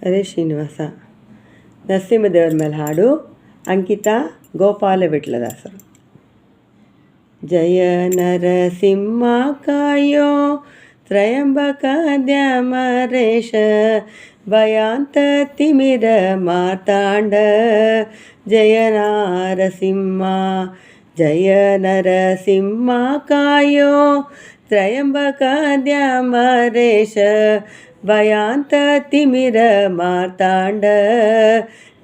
ಹರೇ ಶ್ರೀನಿವಾಸ. ನರಸಿಂಹದೇವರ ಮೇಲೆ ಹಾಡು. ಅಂಕಿತಾ ಗೋಪಾಲ ವಿಟ್ಲದಾಸರು. ಜಯ ನರಸಿಂಹ ಕಾಯೋ ತ್ರಯಂಬಕ ದ್ಯಾಮರೇಶ ಭಯಾಂತ ತಿಮಿರ ಮಾತಾಂಡ ಜಯ ನಾರಸಿಂಹ. ಜಯ ನರಸಿಂಹ ಕಾಯೋ ತ್ರಯಂಬಕ ದ್ಯಾಮರೇಶ ಭಯಾಂತ ತಿಮಿರ ಮಾರ್ತಾಂಡ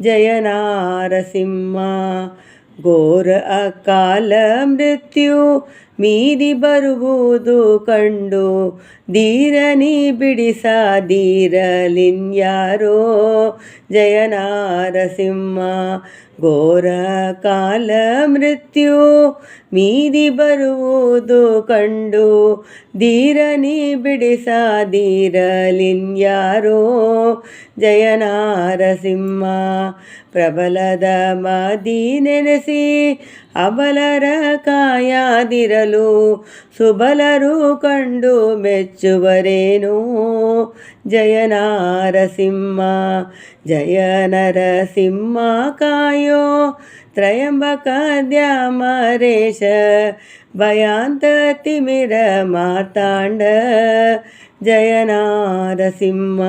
ಜಯ ನಾರಸಿಂಹ. ಘೋರ ಅಕಾಲ ಮೃತ್ಯು ಮೀರಿ ಬರುವುದು ಕಂಡು ಧೀರನಿ ಬಿಡಿಸದಿರಲಿನ್ಯಾರೋ ಜಯ ನಾರಸಿಂಹ. ಘೋರ ಕಾಲ ಮೃತ್ಯು ಮೀರಿ ಬರುವುದು ಕಂಡು ಧೀರನಿ ಬಿಡಿಸದಿರಲಿನ್ಯಾರೋ ಜಯ ನಾರಸಿಂಹ. ಪ್ರಬಲದ ಮದಿ ನೆನೆಸಿ ಅಬಲರ ಕಾಯದಿರಲು ಸುಬಲರು ಕಂಡು ಮೆಚ್ಚುವರೇನೋ ಜಯ ನಾರಸಿಂಹ. ಜಯ ನರಸಿಂಹ ಕಾಯೋ ತ್ರಯಂಬಕ ದ್ಯಾಮರೇಶ ಭಯಾಂತ ತಿಮಿರ ಮಾರ್ತಾಂಡ ಜಯ ನಾರಸಿಂಹ.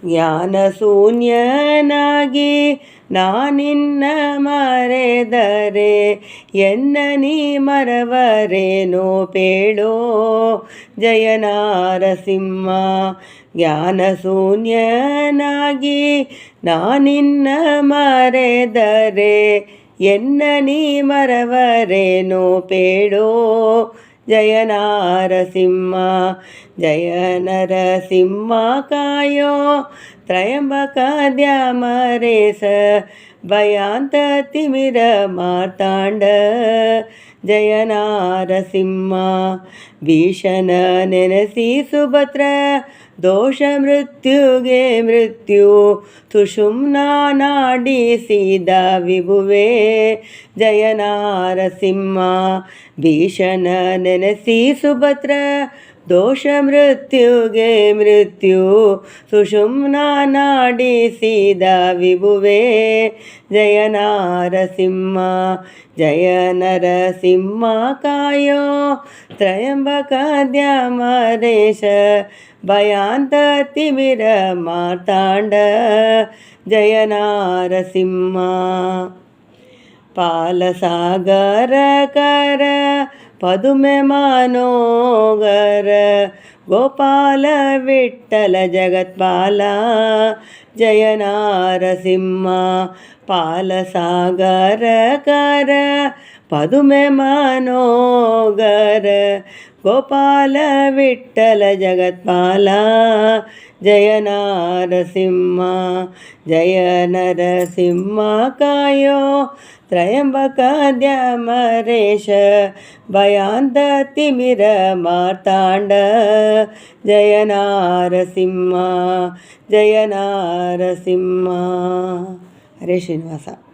ಜ್ಞಾನ ಶೂನ್ಯನಾಗಿ ನಾನಿನ್ನ ಮರೆದರೆ ಎನ್ನ ನೀ ಮರವರೇನೋ ಪೇಳೋ ಜಯ ನಾರಸಿಂಹ. ಜ್ಞಾನ ಶೂನ್ಯನಾಗಿ ನಾನಿನ್ನ ಮರೆದರೆ ಎನ್ನ ನೀ ಮರವರೇನೋ ಪೇಳೋ ಜಯ ನಾರಸಿಂಹ. ಜಯ ನರಸಿಂಹ ಕಾಯೋ ತ್ರಯಂಬಕ ದ್ಯಾಮರೇಶ ಭಯಾಂತ ತಿಮಿರ ಮಾರ್ತಾಂಡ ಜಯ ನಾರಸಿಂಹ. ಭೀಷಣ ನೆನೆಸಿ ಸುಭದ್ರ ದೋಷ ಮೃತ್ಯುಗೆ ಮೃತ್ಯು ಸುಷುಮ್ನ ನಾಡಿಸಿದ ವಿಭುವೇ ಜಯ ನಾರಸಿಂಹ. ಭೀಷಣ ನೆನೆಸಿ ಸುಭದ್ರ ದೋಷ ಮೃತ್ಯುಗೆ ಮೃತ್ಯು ಸುಷುಮ್ನ ನಾಡಿಸಿದ ವಿಭುವೇ ಜಯ ನಾರಸಿಂಹ. ಜಯ ನರಸಿಂಹ ಕಾಯೋ ತ್ರಯಂಬಕ ದ್ಯಾಮರೇಶ ಭಯಾಂತ ತಿಮಿರ ಮಾರ್ತಾಂಡ ಜಯ ನಾರಸಿಂಹ. ಪಾಲಸಾಗರ ಕರ ಪದುಮೆ ಮನೋಗರ ಗೋಪಾಲ ವಿಠ್ಠಲ ಜಗತ್ಪಾಲ ಜಯ ನಾರಸಿಂಹ. ಪಾಲಸಾಗರ ಕರ ಪದುಮೆ ಮನೋಗರ ಗೋಪಾಲ ವಿಠ್ಠಲ ಜಗತ್ಪಾಲ ಜಯ ನಾರಸಿಂಹ. ಜಯ ನರಸಿಂಹ ಕಾಯೋ ತ್ರಯಂಬಕ ದ್ಯಾಮರೇಶ ಭಯಾಂತ ತಿಮಿರ ಮಾರ್ತಾಂಡ ಜಯ ನಾರಸಿಂಹ. ಜಯ ನಾರಸಿಂಹ. ಹರೇ ಶ್ರೀನಿವಾಸ.